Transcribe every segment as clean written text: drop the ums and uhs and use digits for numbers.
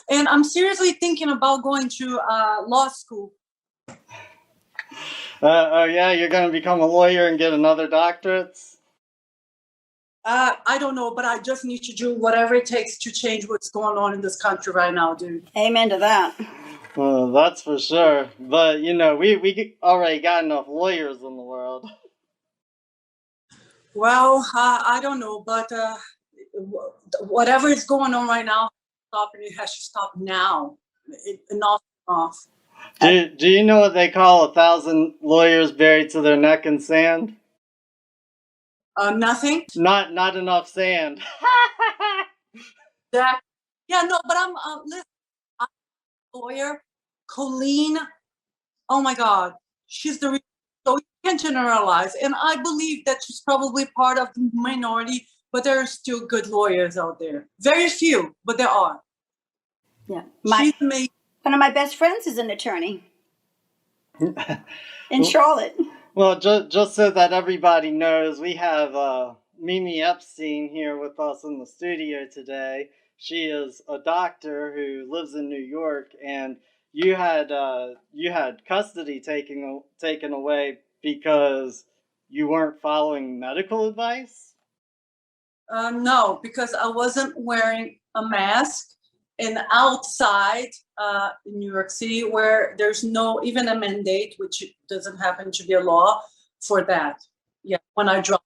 And I'm seriously thinking about going to law school. Oh yeah, you're gonna become a lawyer and get another doctorate? I don't know, but I just need to do whatever it takes to change what's going on in this country right now, dude. Amen to that. Well, that's for sure. But, we already got enough lawyers in the world. Well, I don't know, but whatever is going on right now, it has to stop now. Enough. Do you know what they call 1,000 lawyers buried to their neck in sand? Nothing. Not enough sand. That. Yeah, no, but listen, I'm a lawyer. Colleen, oh my God, she's the reason. So you can't generalize. And I believe that she's probably part of the minority, but there are still good lawyers out there. Very few, but there are. Yeah. She's amazing. One of my best friends is an attorney in Charlotte. Well, just so that everybody knows, we have Mimi Epstein here with us in the studio today. She is a doctor who lives in New York, and you had custody taken away because you weren't following medical advice? No, because I wasn't wearing a mask, and outside in New York City, where there's no even a mandate, which doesn't happen to be a law for that. Yeah, when I dropped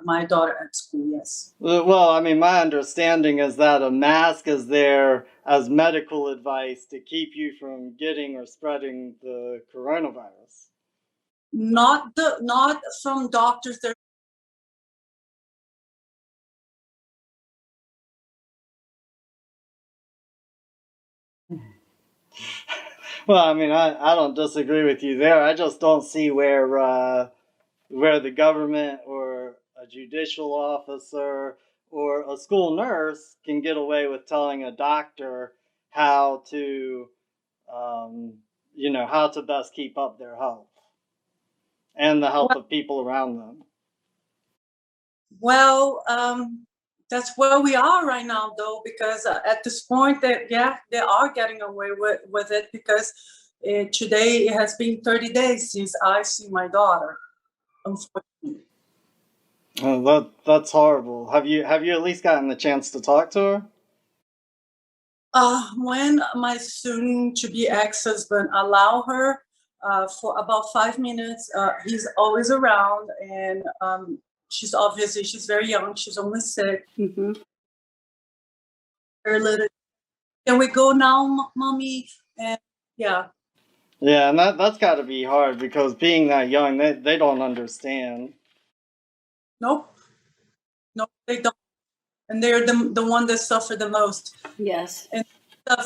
my daughter at school, yes. Well, I mean, my understanding is that a mask is there as medical advice to keep you from getting or spreading the coronavirus. Not from doctors. They're Well, I mean, I don't disagree with you there. I just don't see where the government or a judicial officer or a school nurse can get away with telling a doctor how to, how to best keep up their health and the health of people around them. Well, that's where we are right now, though, because at this point, they are getting away with it because today it has been 30 days since I see my daughter, unfortunately. Oh, that's horrible. Have you at least gotten the chance to talk to her? When my soon-to-be ex-husband allow her for about 5 minutes, he's always around, and she's very young. She's only 6. Mm-hmm. Very little. Can we go now, mommy? And yeah. Yeah, and that's got to be hard because being that young, they don't understand. Nope, they don't, and they're the one that suffer the most. Yes. And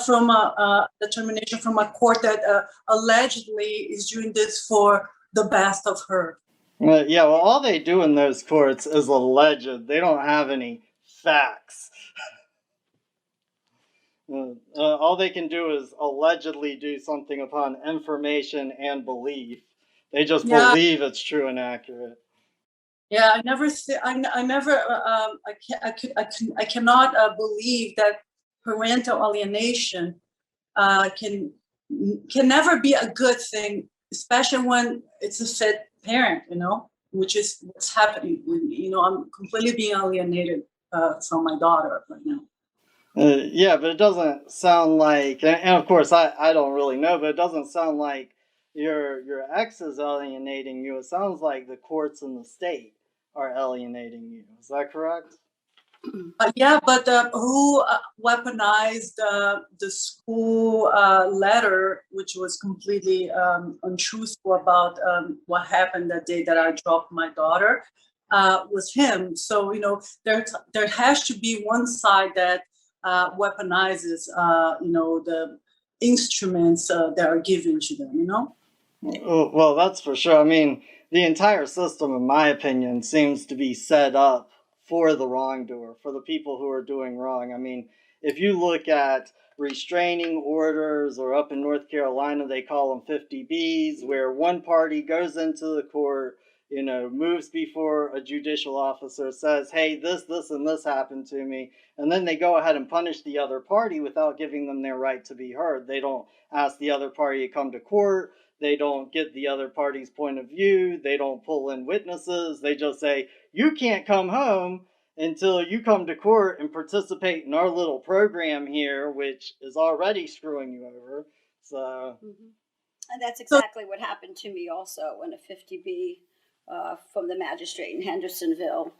from a determination from a court that allegedly is doing this for the best of her. Yeah, well, all they do in those courts is alleged. They don't have any facts. All they can do is allegedly do something upon information and belief. They just believe it's true and accurate. Yeah, I never say I never I cannot believe that parental alienation can never be a good thing, especially when it's a fit parent, which is what's happening. I'm completely being alienated from my daughter right now. Yeah, but it doesn't sound like, and of course I don't really know, but it doesn't sound like your ex is alienating you. It sounds like the courts in the state are alienating you. Is that correct? Yeah, but who weaponized the school letter, which was completely untruthful about what happened that day that I dropped my daughter, was him. So, there has to be one side that weaponizes, the instruments that are given to them, Well, that's for sure. I mean, the entire system, in my opinion, seems to be set up for the wrongdoer, for the people who are doing wrong. I mean, if you look at restraining orders, or up in North Carolina, they call them 50Bs, where one party goes into the court, moves before a judicial officer, says, hey, this, and this happened to me, and then they go ahead and punish the other party without giving them their right to be heard. They don't ask the other party to come to court. They don't get the other party's point of view. They don't pull in witnesses. They just say, you can't come home until you come to court and participate in our little program here, which is already screwing you over. So, and that's exactly what happened to me also when a 50B from the magistrate in Hendersonville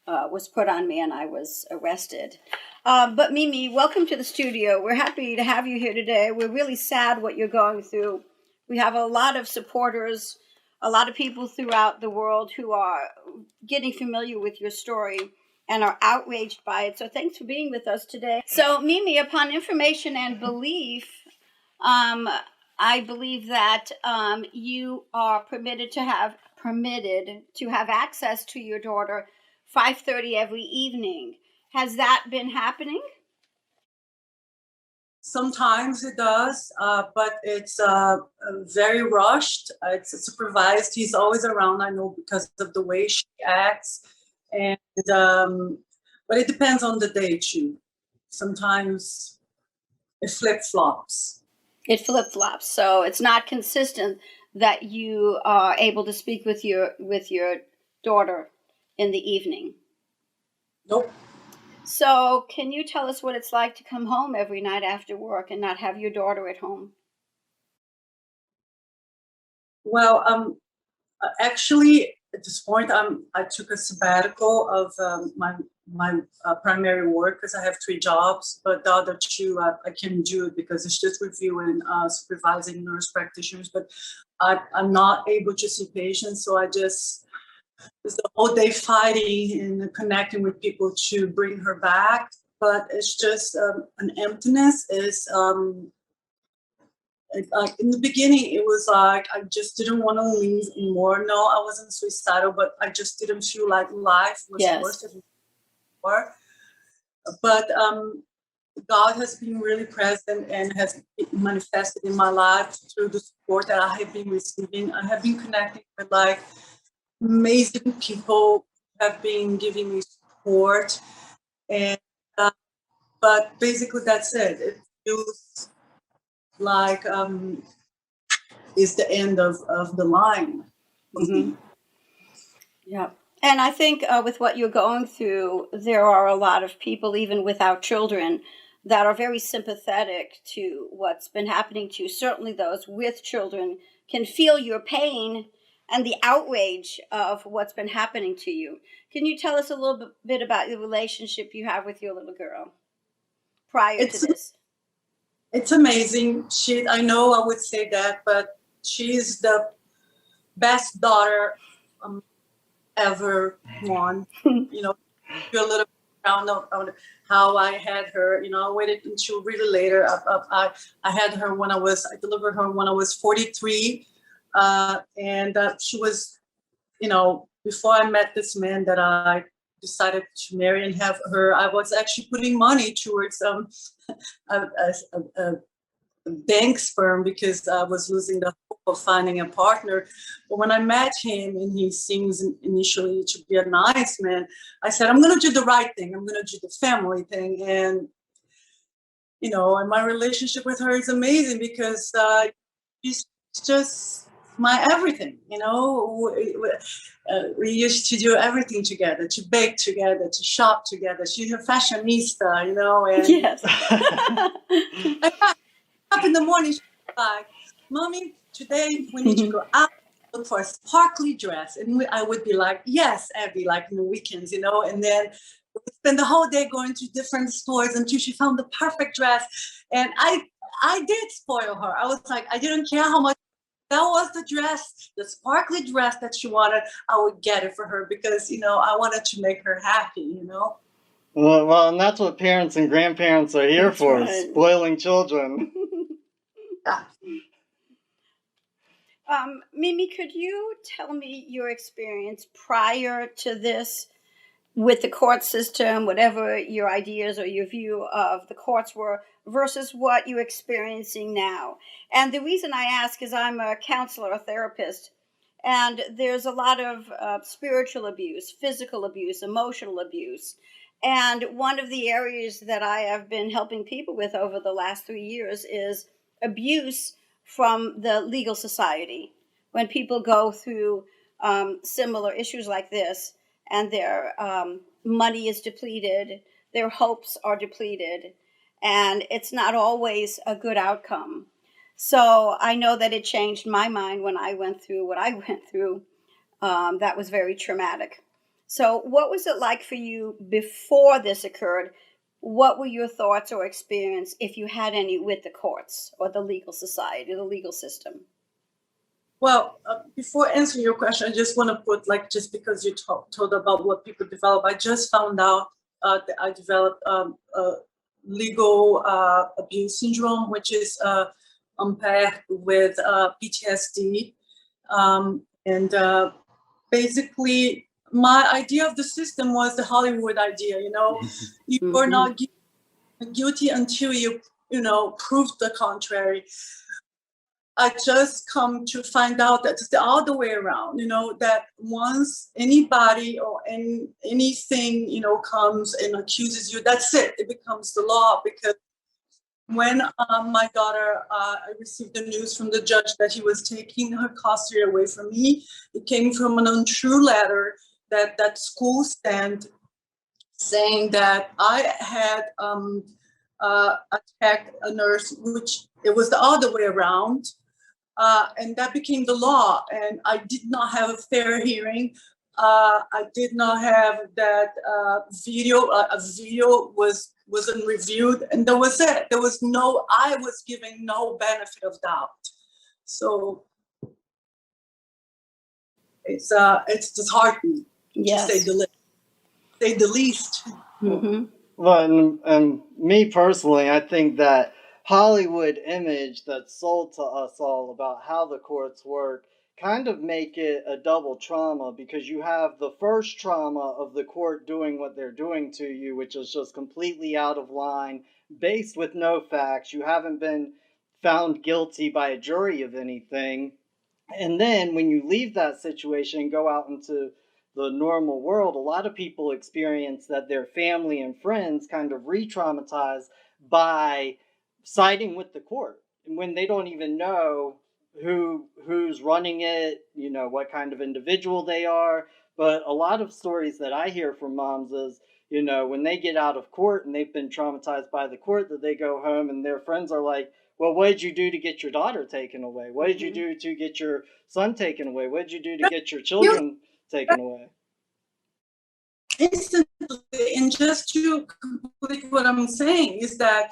was put on me and I was arrested. But Mimi, welcome to the studio. We're happy to have you here today. We're really sad what you're going through. We have a lot of supporters, a lot of people throughout the world who are getting familiar with your story and are outraged by it. So thanks for being with us today. So Mimi, upon information and belief, I believe that you are permitted to have access to your daughter 5:30 every evening. Has that been happening? Sometimes it does, but it's very rushed. It's supervised. He's always around, I know, because of the way she acts. And but it depends on the day too. Sometimes it flip-flops. It flip-flops, so it's not consistent that you are able to speak with your daughter in the evening. Nope. So can you tell us what it's like to come home every night after work and not have your daughter at home? Well, actually, at this point, I took a sabbatical of my primary work because I have 3 jobs, but the other 2 I can do it because it's just reviewing, supervising nurse practitioners. But I'm not able to see patients, so it's the whole day fighting and connecting with people to bring her back. But it's just an emptiness. Like in the beginning, it was like I just didn't want to leave anymore. No, I wasn't suicidal, but I just didn't feel like life was worth it anymore. But God has been really present and has manifested in my life through the support that I have been receiving. I have been connecting with like amazing people who have been giving me support, and but basically that's it. It feels like is the end of the line. Mm-hmm. Yeah. And I think with what you're going through, there are a lot of people, even without children, that are very sympathetic to what's been happening to you. Certainly those with children can feel your pain and the outrage of what's been happening to you. Can you tell us a little bit about the relationship you have with your little girl prior to this? It's amazing. I know I would say that, but she's the best daughter ever born. You're a little proud of how I had her. I waited until really later. I had her I delivered her when I was 43. And she was, before I met this man that I decided to marry and have her, I was actually putting money towards a bank sperm because I was losing the hope of finding a partner. But when I met him and he seems initially to be a nice man, I said, I'm going to do the right thing. I'm going to do the family thing. And, and my relationship with her is amazing because she's just my everything. We used to do everything together, to bake together, to shop together. She's a fashionista, and yes. Up in the morning, she's like, Mommy, today we need to go out, look for a sparkly dress. And I would be like, yes, Abby, like in the weekends, and then we would spend the whole day going to different stores until she found the perfect dress. And I did spoil her. I was like, I didn't care how much that was the dress, the sparkly dress that she wanted. I would get it for her because, I wanted to make her happy, Well, and that's what parents and grandparents are here for, right. Spoiling children. Yeah. Mimi, could you tell me your experience prior to this with the court system, whatever your ideas or your view of the courts were, versus what you're experiencing now? And the reason I ask is I'm a counselor, a therapist, And there's a lot of spiritual abuse, physical abuse, emotional abuse. And one of the areas that I have been helping people with over the last 3 years is abuse from the legal society. When people go through similar issues like this, and their money is depleted, their hopes are depleted, and it's not always a good outcome. So I know that it changed my mind when I went through what I went through. That was very traumatic. So, what was it like for you before this occurred? What were your thoughts or experience, if you had any, with the courts or the legal society, the legal system? Well, before answering your question, I just want to put, like, just because you told about what people develop, I just found out that I developed legal abuse syndrome, which is paired with PTSD. And basically, my idea of the system was the Hollywood idea. You are not guilty until you prove the contrary. I just come to find out that it's the other way around, that once anybody or anything, comes and accuses you, that's it. It becomes the law. Because when my daughter, I received the news from the judge that he was taking her custody away from me, it came from an untrue letter that school sent saying that I had attacked a nurse, which it was the other way around. And that became the law. And I did not have a fair hearing. I did not have that video. A video wasn't reviewed, and that was it. I was giving no benefit of doubt. So it's disheartening, Yes. to say the least. Mm-hmm. Well, and me personally, I think that Hollywood image that's sold to us all about how the courts work kind of make it a double trauma, because you have the first trauma of the court doing what they're doing to you, which is just completely out of line, based with no facts. You haven't been found guilty by a jury of anything. And then when you leave that situation and go out into the normal world, a lot of people experience that their family and friends kind of re-traumatize by siding with the court, and when they don't even know who's running it, what kind of individual they are. But a lot of stories that I hear from moms is, when they get out of court and they've been traumatized by the court, that they go home and their friends are like, well, what did you do to get your daughter taken away? What did you do to get your son taken away? What did you do to get your children taken away? Instantly. And just to complete what I'm saying is that,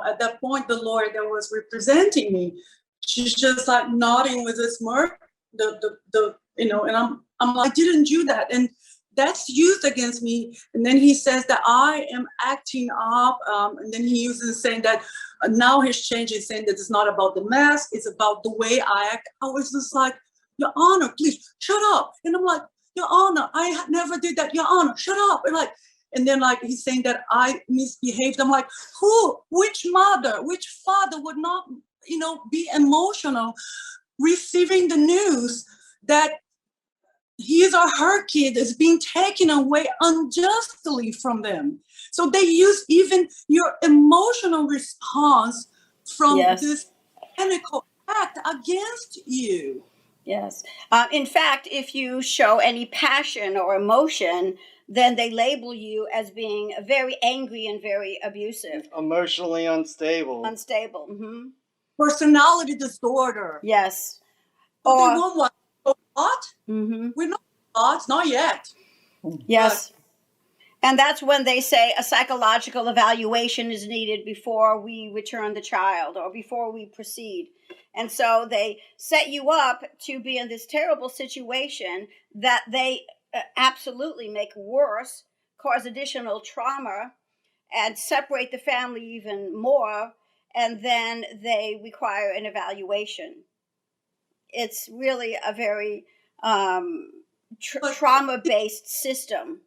at that point, the lawyer that was representing me, she's just like nodding with a smirk. And I'm like, I didn't do that, and that's used against me. And then he says that I am acting up, and then he uses saying that now he's changing, saying that it's not about the mask, it's about the way I act. I was just like, Your Honor, please shut up. And I'm like, Your Honor, I never did that. Your Honor, shut up. And then he's saying that I misbehaved. I'm like, which mother, which father would not, be emotional receiving the news that his or her kid is being taken away unjustly from them? So they use even your emotional response from this chemical act against you. Yes. In fact, if you show any passion or emotion, then they label you as being very angry and very abusive. Emotionally unstable. Unstable. Mm-hmm. Personality disorder. Yes. So they want what? Mm-hmm. We're not yet. Yes. And that's when they say a psychological evaluation is needed before we return the child or before we proceed. And so they set you up to be in this terrible situation that they absolutely make worse, cause additional trauma, and separate the family even more. And then they require an evaluation. It's really a very trauma-based system.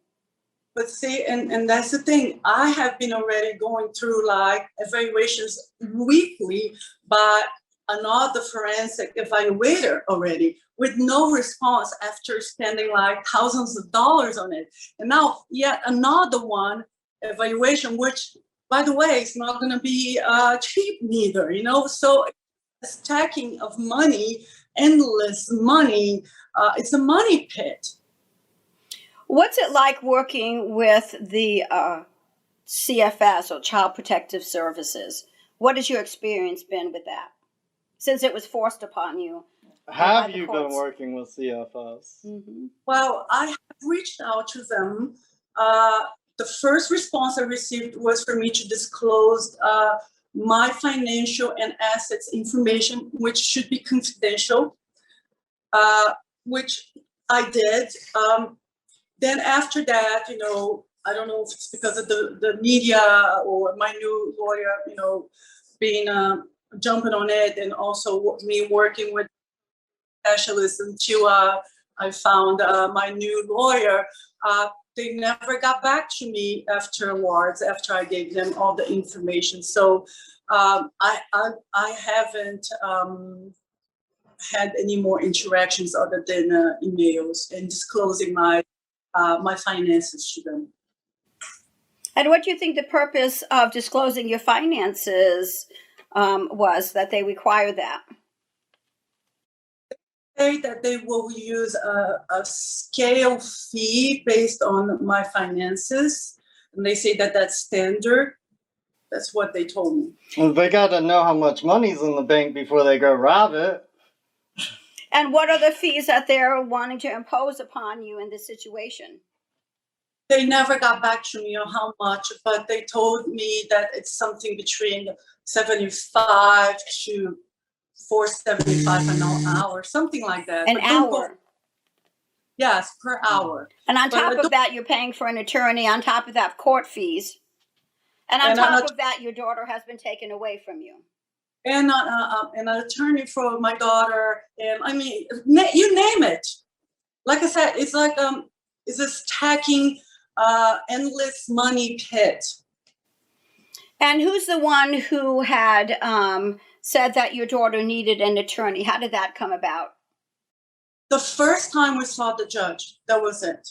But see, and that's the thing. I have been already going through evaluations weekly by another forensic evaluator already with no response after spending like thousands of dollars on it. And now yet another one evaluation, which by the way, is not going to be cheap neither, you know? So stacking of money, endless money, it's a money pit. What's it like working with the CFS, or Child Protective Services? What has your experience been with that, since it was forced upon you? Have you been working with CFS? Mm-hmm. Well, I have reached out to them. The first response I received was for me to disclose my financial and assets information, which should be confidential, which I did. Then after that, you know, I don't know if it's because of the media or my new lawyer, you know, being jumping on it, and also me working with specialists until I found my new lawyer. They never got back to me afterwards, after I gave them all the information. So I haven't had any more interactions other than emails and disclosing my finances to them. And what do you think the purpose of disclosing your finances was, that they require that? Say that they will use a scale fee based on my finances, and they say that that's standard. That's what they told me. Well, they got to know how much money's in the bank before they go rob it. And what are the fees that they're wanting to impose upon you in this situation? They never got back to me on how much, but they told me that it's something between 75 to $4.75 an hour, something like that. An hour? Yes, per hour. And on top of that, you're paying for an attorney. On top of that, court fees. And on top of that, your daughter has been taken away from you. And an attorney for my daughter, and I mean, you name it. Like I said, it's like it's a stacking, endless money pit. And who's the one who had said that your daughter needed an attorney? How did that come about? The first time we saw the judge, that was it.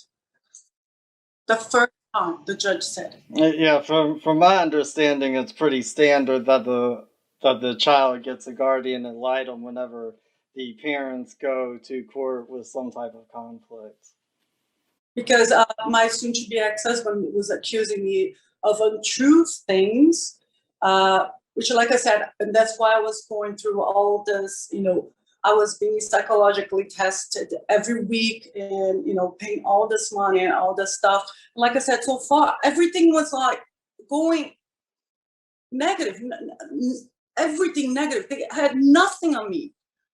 The first time the judge said it. Yeah, from my understanding, it's pretty standard that the child gets a guardian ad litem whenever the parents go to court with some type of conflict. Because my soon-to-be ex-husband was accusing me of untrue things, which, like I said, and that's why I was going through all this, you know, I was being psychologically tested every week and, you know, paying all this money and all this stuff. Like I said, so far, everything was like going negative, everything negative. They had nothing on me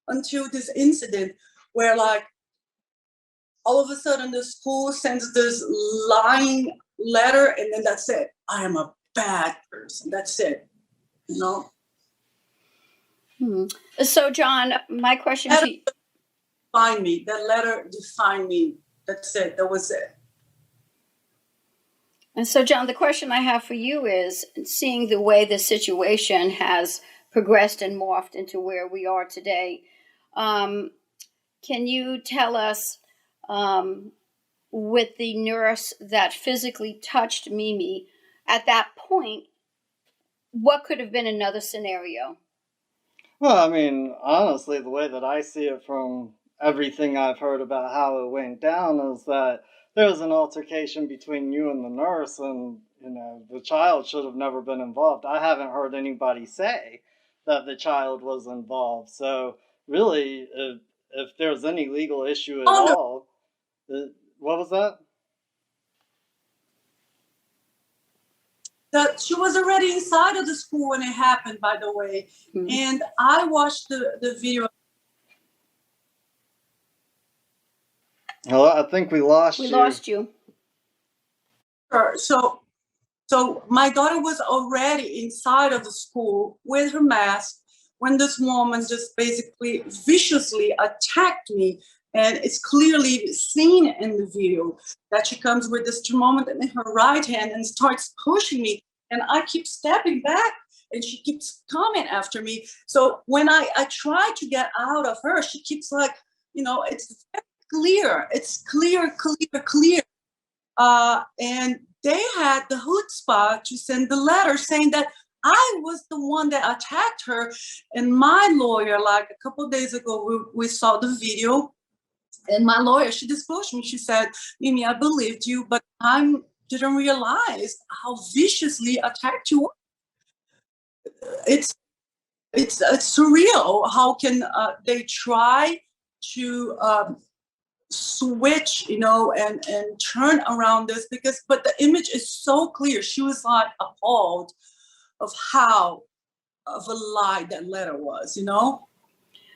until this incident where, like, all of a sudden the school sends this lying letter, and then that's it. I am a bad person. That's it. You know? So, John, my question to you. Define me. That letter defined me. That's it. That was it. And so, John, the question I have for you is, seeing the way the situation has progressed and morphed into where we are today, can you tell us, with the nurse that physically touched Mimi, at that point, what could have been another scenario? Well, I mean, honestly, the way that I see it from everything I've heard about how it went down is that there was an altercation between you and the nurse, and, you know, the child should have never been involved. I haven't heard anybody say that the child was involved. So, really, if there's any legal issue at all, what was that? That she was already inside of the school when it happened, by the way. And I watched the video. Hello, I think we lost you. We lost you. So my daughter was already inside of the school with her mask when this woman just basically viciously attacked me. And it's clearly seen in the video that she comes with this thermometer in her right hand and starts pushing me. And I keep stepping back. and she keeps coming after me. So when I try to get out of her, she keeps like, it's clear. It's clear. And they had the chutzpah to send the letter saying that I was the one that attacked her. And my lawyer, like a couple of days ago, we saw the video. And my lawyer, she disclosed me. She said, Mimi, I believed you, but I didn't realize how viciously attacked you were. It's surreal. How can they try to switch, and turn around this? But the image is so clear. She was like appalled of how of a lie that letter was.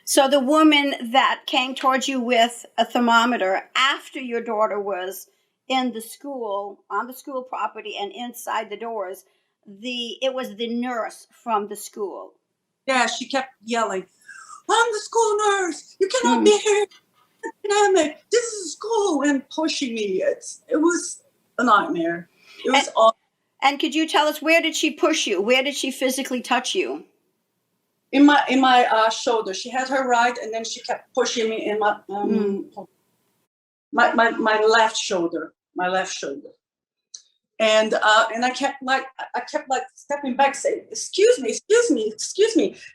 So the woman that came towards you with a thermometer after your daughter was in the school, on the school property and inside the doors, it was the nurse from the school. Yeah, she kept yelling, I'm the school nurse. You cannot be here. Damn it. This is school, and pushing me. It was a nightmare. It was awful. And could you tell us, where did she push you? Where did she physically touch you? In my shoulder. She had her right, and then she kept pushing me in my left shoulder. My left shoulder. And I kept stepping back, saying, excuse me.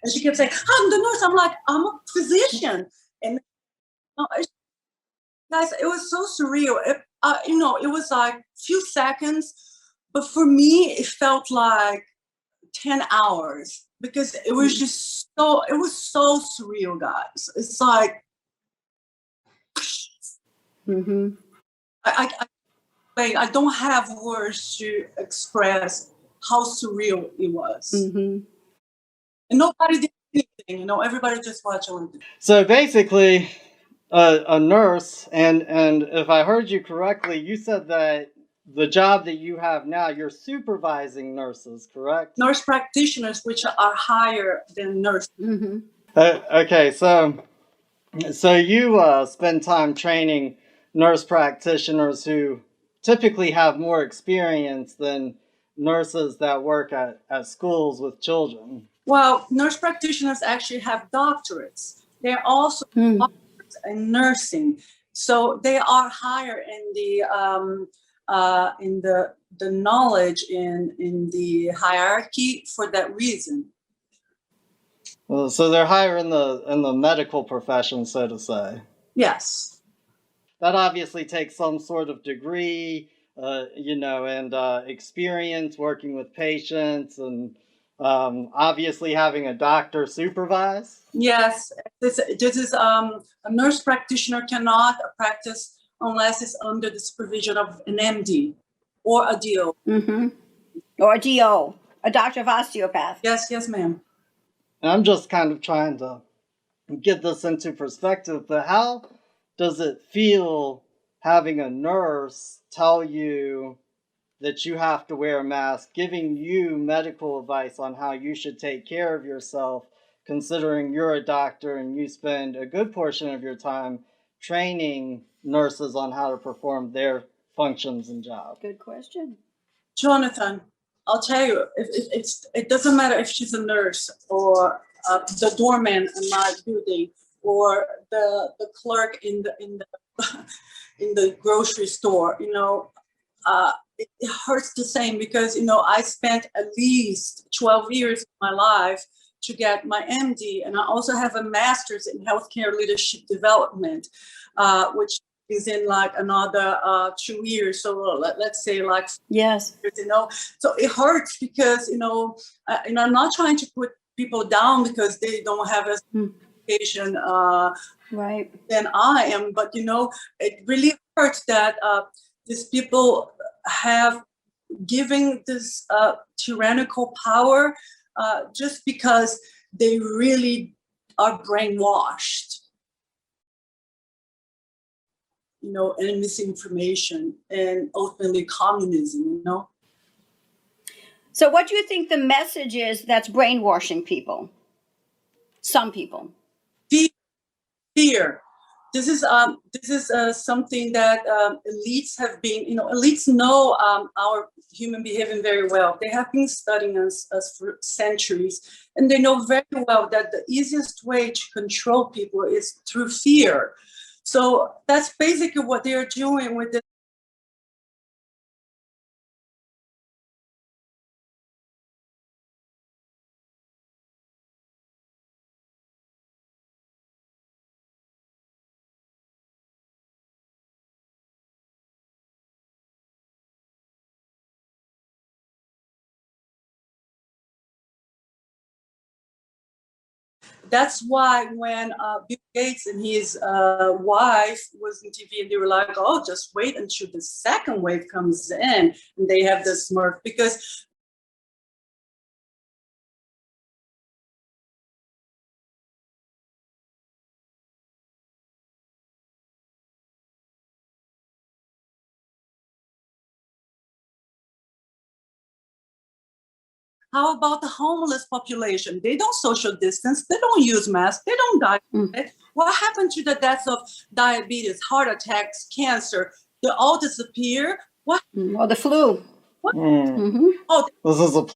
And she kept saying, I'm the nurse. I'm like, I'm a physician. And guys, it was so surreal. It was like a few seconds, but for me, it felt like 10 hours because it was just so surreal, guys. It's like, I don't have words to express how surreal it was. And nobody did anything, everybody just watched it. So basically, a nurse, and if I heard you correctly, you said that the job that you have now, you're supervising nurses, correct? Nurse practitioners, which are higher than nurses. Okay, so you spend time training nurse practitioners who typically have more experience than nurses that work at schools with children. Well, nurse practitioners actually have doctorates. They're also doctors in nursing, so they are higher in the knowledge in the hierarchy for that reason. Well, so they're higher in the medical profession, so to say. Yes. That obviously takes some sort of degree, and experience working with patients, and obviously having a doctor supervise. Yes, this is a nurse practitioner cannot practice unless it's under the supervision of an MD or a DO. Or a DO, a doctor of osteopath. Yes, ma'am. And I'm just kind of trying to get this into perspective, but how does it feel having a nurse tell you that you have to wear a mask, giving you medical advice on how you should take care of yourself, considering you're a doctor and you spend a good portion of your time training nurses on how to perform their functions and jobs? Good question. Jonathan, I'll tell you, it doesn't matter if she's a nurse or the doorman in my building or the clerk in the grocery store. It hurts the same because I spent at least 12 years of my life to get my MD, and I also have a master's in healthcare leadership development, which is in like another 2 years. So let's say like yes, So it hurts because I'm not trying to put people down because they don't have a education right than I am, but it really hurts that these people have given this tyrannical power just because they really are brainwashed. And misinformation and ultimately communism, So what do you think the message is that's brainwashing people? Some people. Fear. this is something that elites have been, elites know our human behavior very well. They have been studying us for centuries, and they know very well that the easiest way to control people is through fear. So that's basically what they're doing with this. That's why when Bill Gates and his wife was on TV, and they were like, "Oh, just wait until the second wave comes in," and they have this smirk because how about the homeless population? They don't social distance. They don't use masks. They don't die. What happened to the deaths of diabetes, heart attacks, cancer? They all disappear. What? Or the flu. What? Oh, this is a.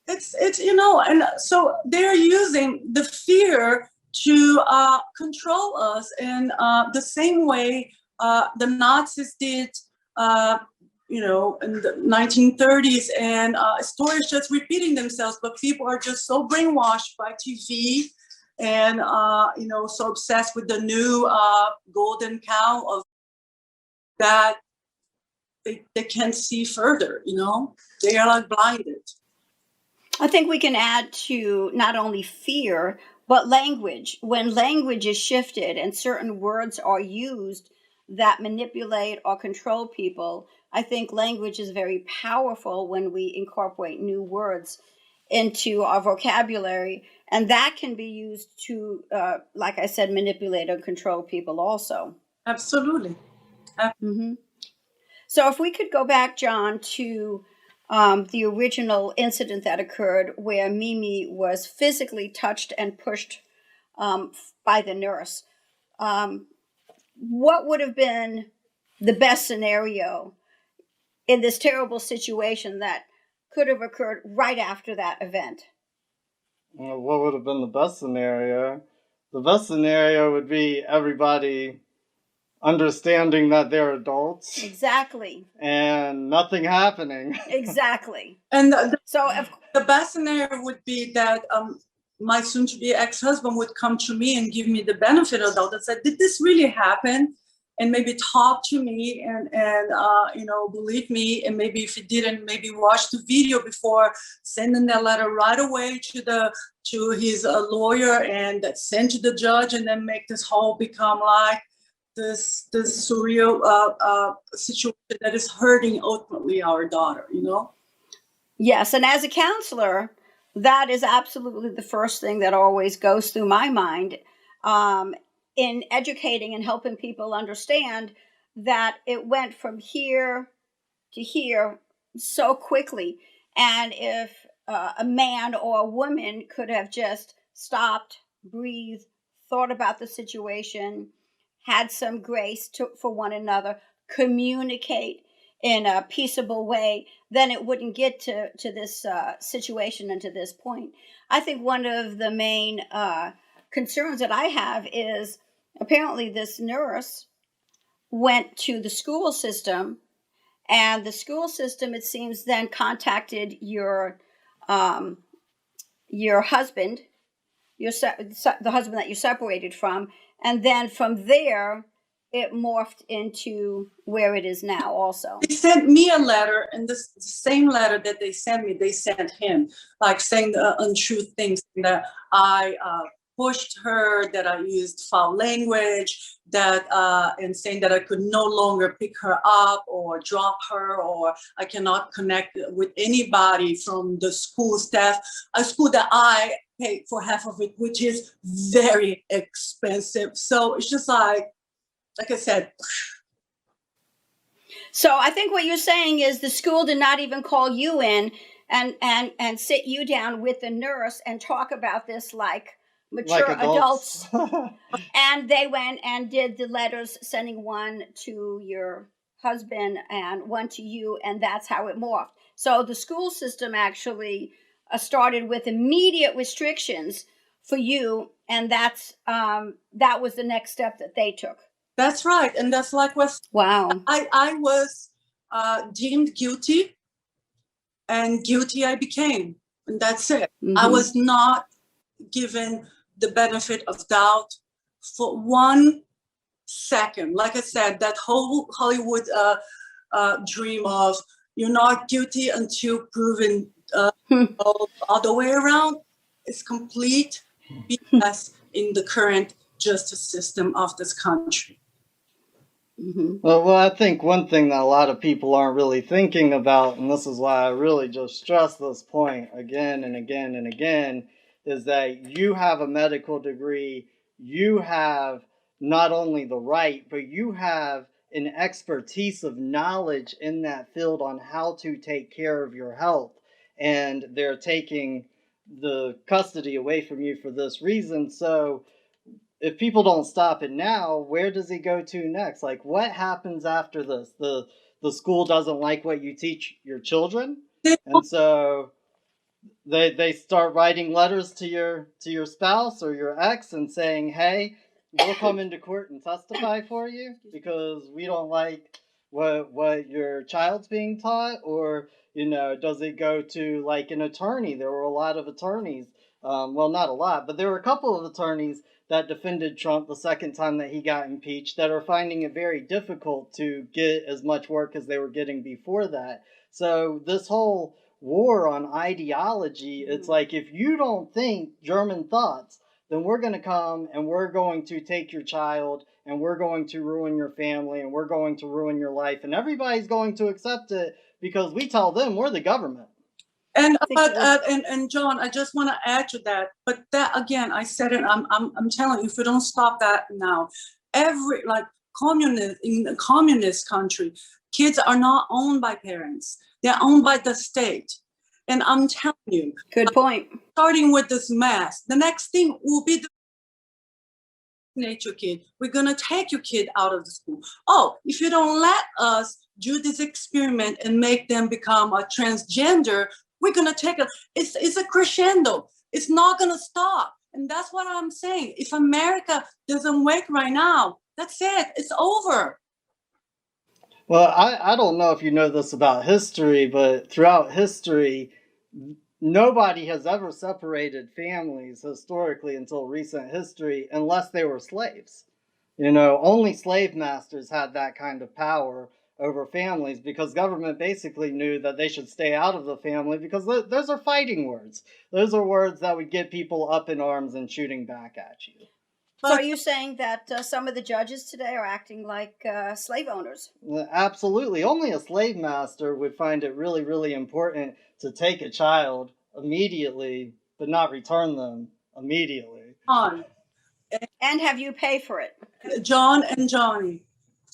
It's and so they're using the fear to control us in the same way the Nazis did. In the 1930s, and stories just repeating themselves, but people are just so brainwashed by TV and, so obsessed with the new golden cow of that they can't see further, they are like blinded. I think we can add to not only fear, but language. When language is shifted and certain words are used that manipulate or control people, I think language is very powerful when we incorporate new words into our vocabulary. And that can be used to, like I said, manipulate or control people also. Absolutely. So if we could go back, John, to the original incident that occurred where Mimi was physically touched and pushed by the nurse. What would have been the best scenario in this terrible situation that could have occurred right after that event? What would have been the best scenario? The best scenario would be everybody understanding that they're adults. Exactly. And nothing happening. Exactly. And the best scenario would be that my soon-to-be ex-husband would come to me and give me the benefit of the doubt and say, did this really happen? And maybe talk to me and believe me. And maybe if he didn't, maybe watch the video before sending that letter right away to his lawyer and send to the judge, and then make this whole become like this surreal situation that is hurting ultimately our daughter, Yes, and as a counselor, that is absolutely the first thing that always goes through my mind in educating and helping people understand that it went from here to here so quickly. And if a man or a woman could have just stopped, breathed, thought about the situation, had some grace for one another, communicate in a peaceable way, then it wouldn't get to this situation and to this point. I think one of the main concerns that I have is apparently this nurse went to the school system, and the school system, it seems, then contacted your husband, the husband that you separated from, and then from there it morphed into where it is now also. They sent me a letter, and the same letter that they sent me, they sent him, like saying the untrue things, that I pushed her, that I used foul language, that and saying that I could no longer pick her up or drop her, or I cannot connect with anybody from the school staff, a school that I paid for half of it, which is very expensive. So it's just like I said. So I think what you're saying is the school did not even call you in and sit you down with the nurse and talk about this like mature adults. And they went and did the letters, sending one to your husband and one to you, and that's how it morphed. So the school system actually started with immediate restrictions for you, and that was the next step that they took. That's right, and that's like what Wow. I was deemed guilty, and guilty I became, and that's it. Mm-hmm. I was not given the benefit of doubt for 1 second. Like I said, that whole Hollywood dream of you're not guilty until proven all the way around is complete BS in the current justice system of this country. Mm-hmm. Well, I think one thing that a lot of people aren't really thinking about, and this is why I really just stress this point again and again and again, is that you have a medical degree, you have not only the right, but you have an expertise of knowledge in that field on how to take care of your health. And they're taking the custody away from you for this reason. So if people don't stop it now, where does he go to next? Like, what happens after this? The school doesn't like what you teach your children, and so they start writing letters to your spouse or your ex and saying, hey, we'll come into court and testify for you because we don't like what your child's being taught. Or does it go to like an attorney? There were a lot of attorneys, well, not a lot, but there were a couple of attorneys that defended Trump the second time that he got impeached that are finding it very difficult to get as much work as they were getting before that. So this whole war on ideology, it's like, if you don't think German thoughts, then we're going to come and we're going to take your child and we're going to ruin your family and we're going to ruin your life, and everybody's going to accept it because we tell them we're the government. And and John, I just want to add to that. But that again, I said it. I'm telling you, if we don't stop that now, in a communist country, kids are not owned by parents; they're owned by the state. And I'm telling you, good point. Starting with this mask, the next thing will be your kid. We're gonna take your kid out of the school. Oh, if you don't let us do this experiment and make them become a transgender, we're gonna take it. It's a crescendo. It's not gonna stop. And that's what I'm saying. If America doesn't wake right now, that's it. It's over. Well, I don't know if you know this about history, but throughout history, nobody has ever separated families historically until recent history unless they were slaves. Only slave masters had that kind of power over families because government basically knew that they should stay out of the family because those are fighting words. Those are words that would get people up in arms and shooting back at you. So are you saying that some of the judges today are acting like slave owners? Absolutely. Only a slave master would find it really, really important to take a child immediately, but not return them immediately. And have you pay for it? John and Johnny,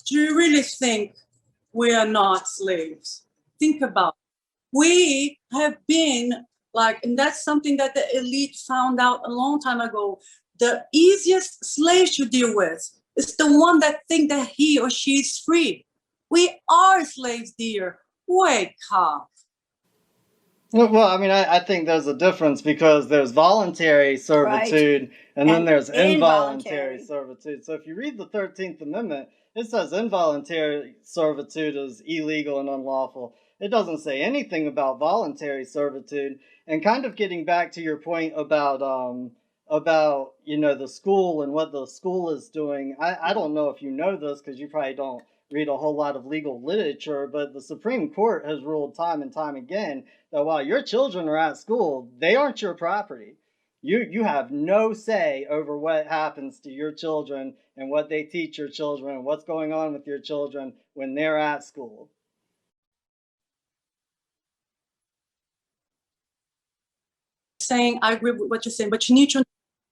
do you really think we are not slaves? Think about it. We have been and that's something that the elite found out a long time ago. The easiest slave to deal with is the one that thinks that he or she is free. We are slaves, dear. Wake up. Well, I mean, I think there's a difference because there's voluntary servitude, right, and then there's involuntary servitude. So if you read the 13th Amendment, it says involuntary servitude is illegal and unlawful. It doesn't say anything about voluntary servitude. And kind of getting back to your point about the school and what the school is doing, I don't know if you know this because you probably don't read a whole lot of legal literature, but the Supreme Court has ruled time and time again that while your children are at school, they aren't your property. You have no say over what happens to your children and what they teach your children and what's going on with your children when they're at school. Saying, I agree with what you're saying, but you need to know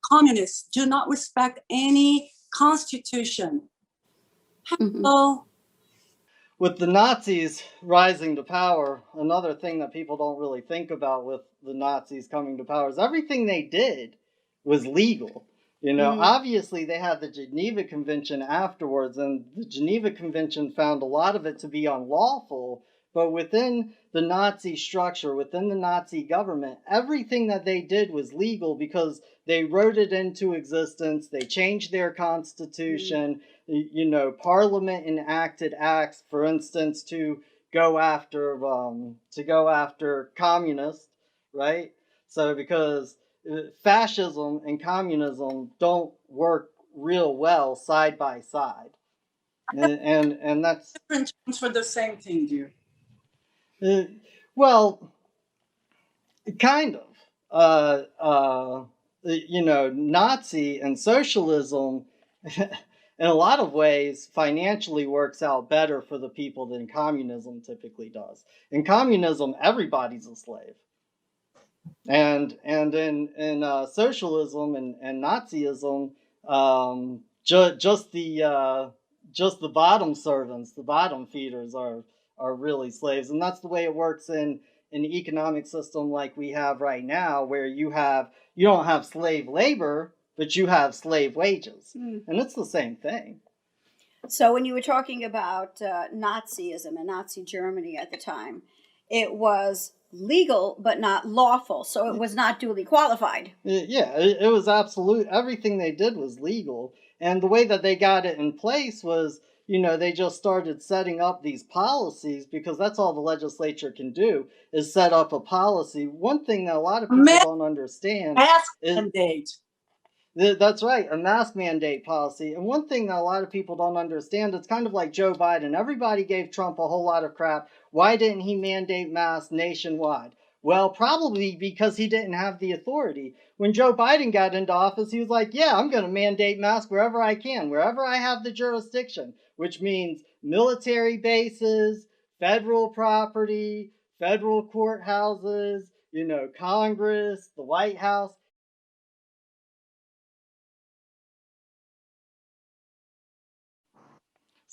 communists do not respect any constitution. Hello. With the Nazis rising to power, another thing that people don't really think about with the Nazis coming to power is everything they did was legal. You know, Mm. obviously they had the Geneva Convention afterwards, and the Geneva Convention found a lot of it to be unlawful. But within the Nazi structure, within the Nazi government, everything that they did was legal because they wrote it into existence. They changed their constitution. You know, Parliament enacted acts, for instance, to go after communists, right? So because fascism and communism don't work real well side by side, and that's Different terms for the same thing, dear. well, kind of. You know, Nazi and socialism, in a lot of ways, financially works out better for the people than communism typically does. In communism, everybody's a slave. And in socialism and Nazism, just the bottom servants, the bottom feeders are really slaves, and that's the way it works in an economic system like we have right now, where you don't have slave labor, but you have slave wages, and it's the same thing. So when you were talking about Nazism and Nazi Germany at the time, it was legal but not lawful, so it was not duly qualified. Yeah, it was absolute. Everything they did was legal, and the way that they got it in place was, you know, they just started setting up these policies, because that's all the legislature can do, is set up a policy. One thing that a lot of people don't understand is mandate. That's right, a mask mandate policy. And one thing that a lot of people don't understand, it's kind of like Joe Biden. Everybody gave Trump a whole lot of crap. Why didn't he mandate masks nationwide? Well, probably because he didn't have the authority. When Joe Biden got into office, he was like, yeah, I'm going to mandate masks wherever I can, wherever I have the jurisdiction, which means military bases, federal property, federal courthouses, you know, Congress, the White House.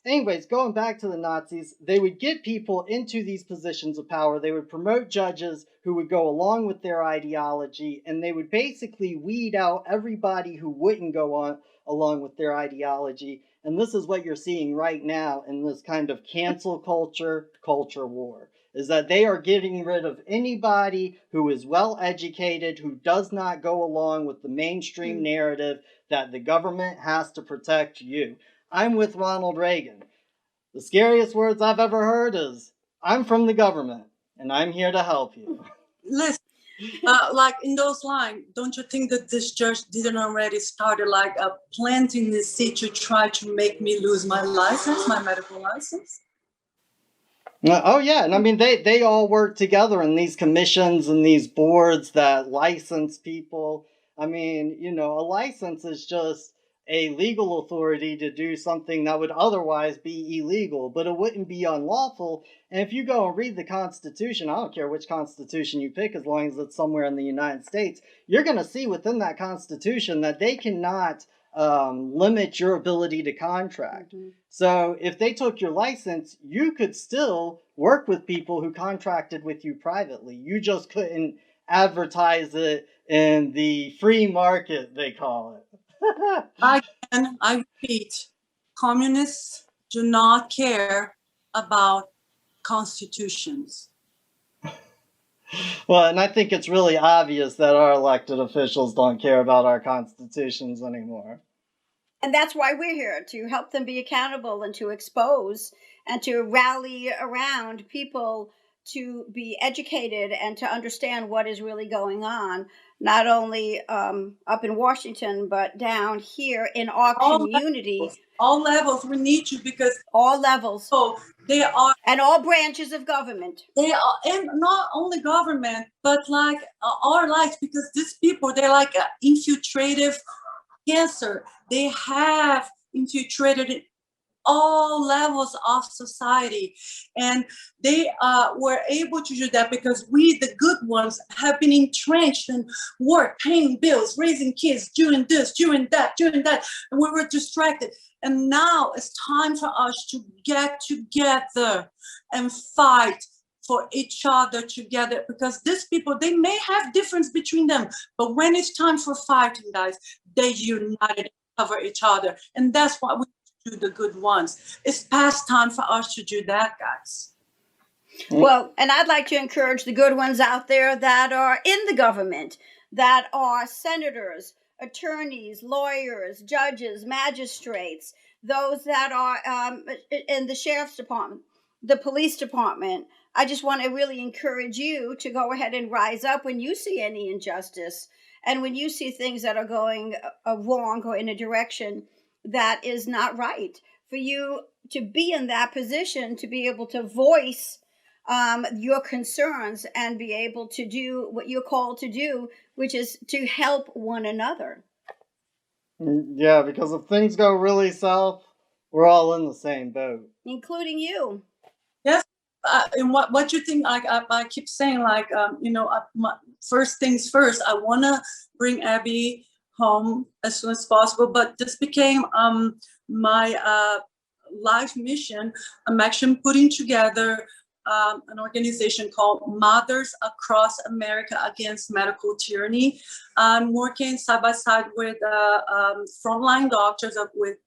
Anyways, going back to the Nazis, they would get people into these positions of power. They would promote judges who would go along with their ideology, and they would basically weed out everybody who wouldn't go on along with their ideology. And this is what you're seeing right now in this kind of cancel culture war, is that they are getting rid of anybody who is well educated, who does not go along with the mainstream narrative that the government has to protect you. I'm with Ronald Reagan. The scariest words I've ever heard is, I'm from the government, and I'm here to help you. Listen, like in those lines, don't you think that this church didn't already started like planting the seed to try to make me lose my license, my medical license? Oh yeah, and I mean they all work together in these commissions and these boards that license people. I mean, you know, a license is just a legal authority to do something that would otherwise be illegal, but it wouldn't be unlawful. And if you go and read the Constitution, I don't care which Constitution you pick, as long as it's somewhere in the United States, you're going to see within that Constitution that they cannot limit your ability to contract. So if they took your license, you could still work with people who contracted with you privately. You just couldn't advertise it in the free market, they call it. I repeat, communists do not care about constitutions. Well, and I think it's really obvious that our elected officials don't care about our constitutions anymore. And that's why we're here, to help them be accountable and to expose and to rally around people to be educated and to understand what is really going on, not only up in Washington, but down here in our community. All levels, we need you, because all levels. So they are, and all branches of government. They are, and not only government, but like our lives, because these people, they're like infiltrative cancer. They have infiltrated all levels of society, and they were able to do that because we, the good ones, have been entrenched in work, paying bills, raising kids, doing this, doing that, and we were distracted. And now it's time for us to get together and fight for each other together, because these people, they may have difference between them, but when it's time for fighting, guys, they united, cover each other. And that's what we do, the good ones. It's past time for us to do that, guys. Well, and I'd like to encourage the good ones out there that are in the government, that are senators, attorneys, lawyers, judges, magistrates, those that are in the sheriff's department, the police department. I just want to really encourage you to go ahead and rise up when you see any injustice and when you see things that are going wrong or in a direction that is not right. For you to be in that position, to be able to voice your concerns and be able to do what you're called to do, which is to help one another. Yeah, because if things go really south, we're all in the same boat, including you. Yes. And what you think? I keep saying, like, first things first. I want to bring Abby home as soon as possible, but this became my life mission. I'm actually putting together an organization called Mothers Across America Against Medical Tyranny. I'm working side by side with frontline doctors, with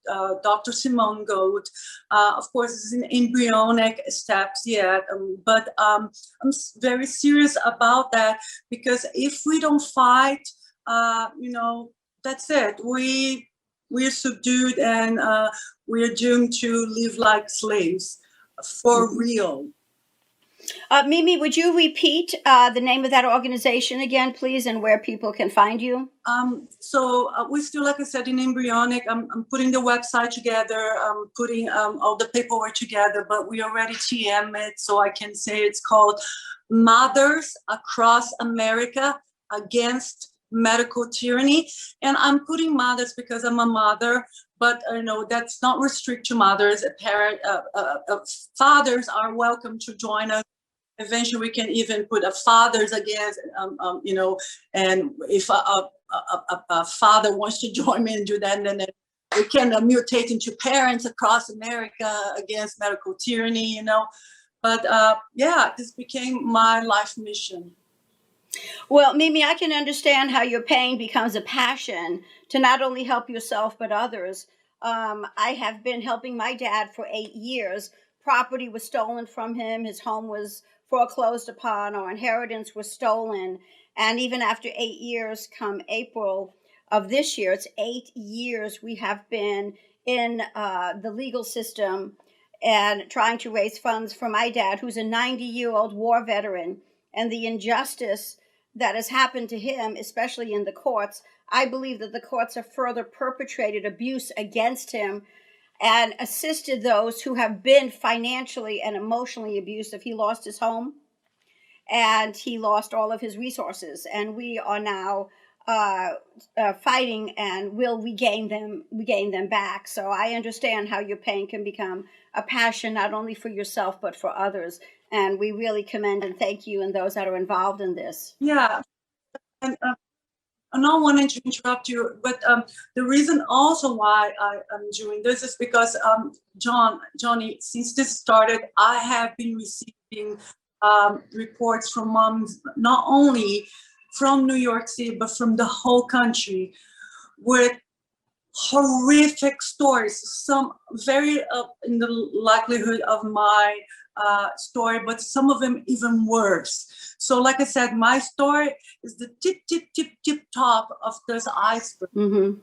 Dr. Simone Gold. Of course, it's in embryonic steps yet, but I'm very serious about that, because if we don't fight, that's it. We're subdued, and we're doomed to live like slaves for real. Mimi, would you repeat the name of that organization again, please, and where people can find you? So we're still, like I said, in embryonic. I'm putting the website together. I'm putting all the paperwork together, but we already TM it, so I can say it's called Mothers Across America Against Medical Tyranny. And I'm putting mothers because I'm a mother, but that's not restricted to mothers. Fathers are welcome to join us. Eventually, we can even put a fathers against, and if a father wants to join me and do that, and then we can mutate into Parents Across America Against Medical Tyranny, But this became my life mission. Well, Mimi, I can understand how your pain becomes a passion to not only help yourself but others. I have been helping my dad for 8 years. Property was stolen from him. His home was foreclosed upon. Our inheritance was stolen. And even after 8 years, come April of this year, it's 8 years we have been in the legal system and trying to raise funds for my dad, who's a 90-year-old war veteran. And the injustice that has happened to him, especially in the courts, I believe that the courts have further perpetrated abuse against him and assisted those who have been financially and emotionally abusive. He lost his home and he lost all of his resources, and we are now fighting and will regain them back. So I understand how your pain can become a passion, not only for yourself but for others. And we really commend and thank you and those that are involved in this. Yeah, and I'm not wanting to interrupt you, but the reason also why I'm doing this is because Johnny, since this started, I have been receiving reports from moms, not only from New York City, but from the whole country, with horrific stories, some very in the likelihood of my story, but some of them even worse. So like I said, my story is the tip top of this iceberg. Mm-hmm.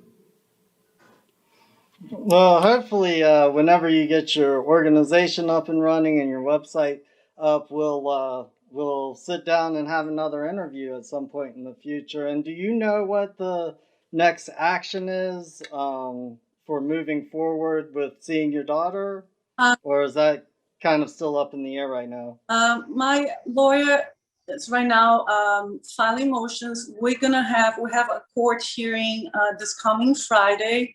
Well, hopefully, whenever you get your organization up and running and your website up, we'll sit down and have another interview at some point in the future. And do you know what the next action is for moving forward with seeing your daughter, or is that kind of still up in the air right now? My lawyer is right now filing motions. We have a court hearing this coming Friday.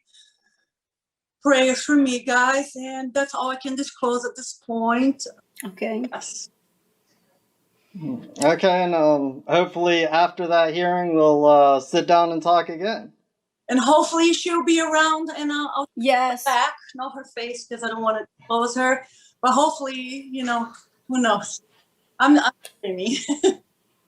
Pray for me, guys, and that's all I can disclose at this point. Okay. Yes. Okay, and hopefully after that hearing, we'll sit down and talk again. And hopefully she'll be around, and I'll yes back, not her face, because I don't want to expose her. But hopefully, who knows? I'm Amy.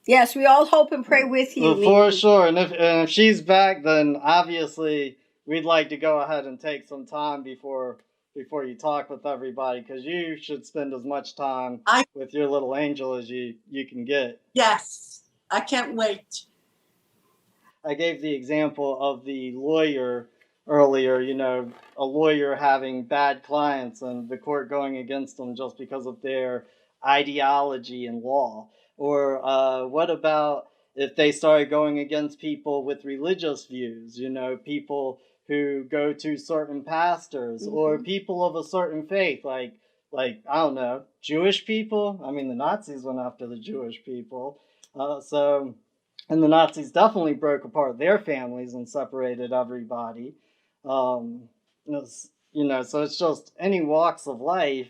Yes, we all hope and pray with you, Well, for Mimi. sure. And if she's back, then obviously we'd like to go ahead and take some time before you talk with everybody, because you should spend as much time with your little angel as you can get. Yes, I can't wait. I gave the example of the lawyer earlier, you know, a lawyer having bad clients and the court going against them just because of their ideology in law. Or what about if they started going against people with religious views, you know, people who go to certain pastors or people of a certain faith, like I don't know, Jewish people? I mean, the Nazis went after the Jewish people. And the Nazis definitely broke apart their families and separated everybody. Um, you know, so it's just any walks of life.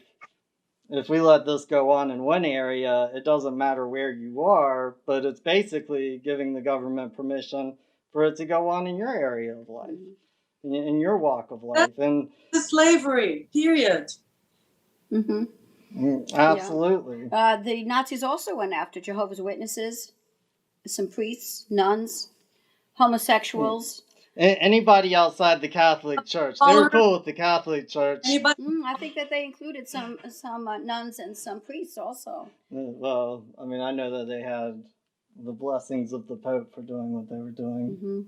If we let this go on in one area, it doesn't matter where you are, but it's basically giving the government permission for it to go on in your area of life, in your walk of life. And the slavery, period. Absolutely. Yeah. The Nazis also went after Jehovah's Witnesses, some priests, nuns, homosexuals. Anybody outside the Catholic Church. They were cool with the Catholic Church. I think that they included some nuns and some priests also. Well, I mean, I know that they had the blessings of the Pope for doing what they were doing.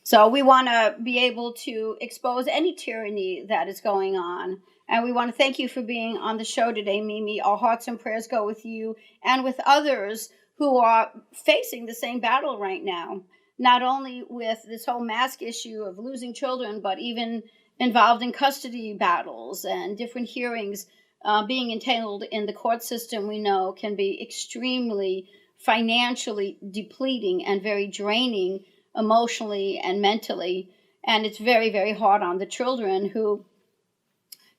So we want to be able to expose any tyranny that is going on. And we want to thank you for being on the show today, Mimi. Our hearts and prayers go with you and with others who are facing the same battle right now. Not only with this whole mask issue of losing children, but even involved in custody battles and different hearings. Being entangled in the court system, we know, can be extremely financially depleting and very draining emotionally and mentally. And it's very, very hard on the children who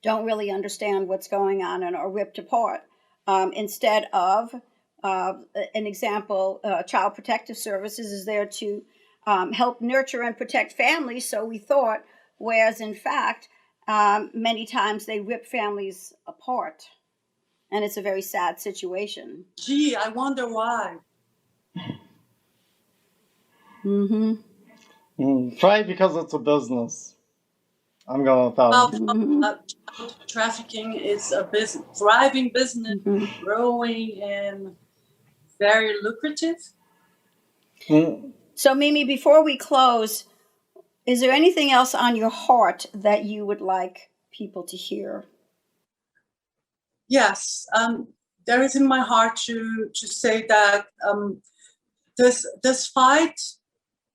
don't really understand what's going on and are ripped apart. Instead of an example, Child Protective Services is there to help nurture and protect families, so we thought, whereas in fact, many times they rip families apart. And it's a very sad situation. Gee, I wonder why. Probably because it's a business. I'm going with that. Child trafficking is a thriving business, growing and very lucrative. So, Mimi, before we close, is there anything else on your heart that you would like people to hear? Yes, there is in my heart to say that this fight,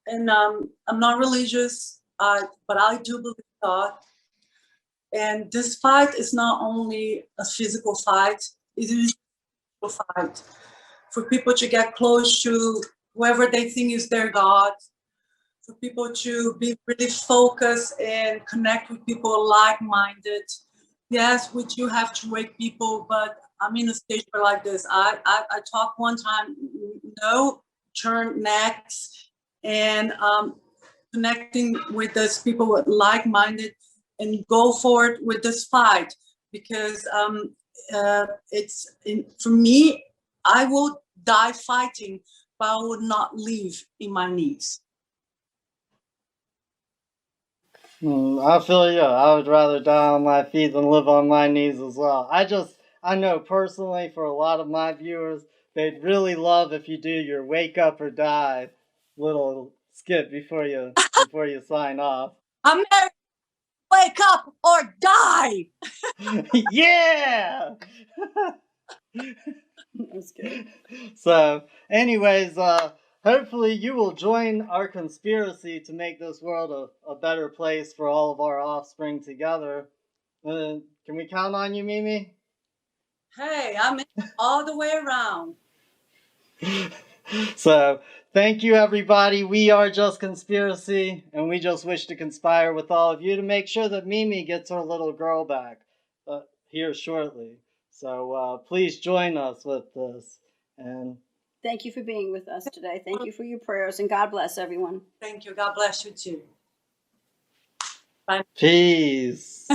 and I'm not religious, but I do believe God. And this fight is not only a physical fight; it is a fight for people to get close to whoever they think is their God. For people to be really focused and connect with people like-minded. Yes, we do have to wake people, but I'm in a stage like this. I talk one time, no, turn next, and connecting with those people with like-minded, and go forward with this fight, because for me, I will die fighting, but I would not leave in my knees. I feel you. I would rather die on my feet than live on my knees as well. I know personally for a lot of my viewers, they'd really love if you do your wake up or die little skit before you sign off. I'm married. Wake up or die. Yeah. That's good. So, anyways, hopefully you will join our conspiracy to make this world a better place for all of our offspring together. Can we count on you, Mimi? Hey, I'm in all the way around. So, thank you, everybody. We are Just Conspiracy, and we just wish to conspire with all of you to make sure that Mimi gets her little girl back here shortly. So, please join us with this. And thank you for being with us today. Thank you for your prayers, and God bless everyone. Thank you. God bless you too. Bye. Peace.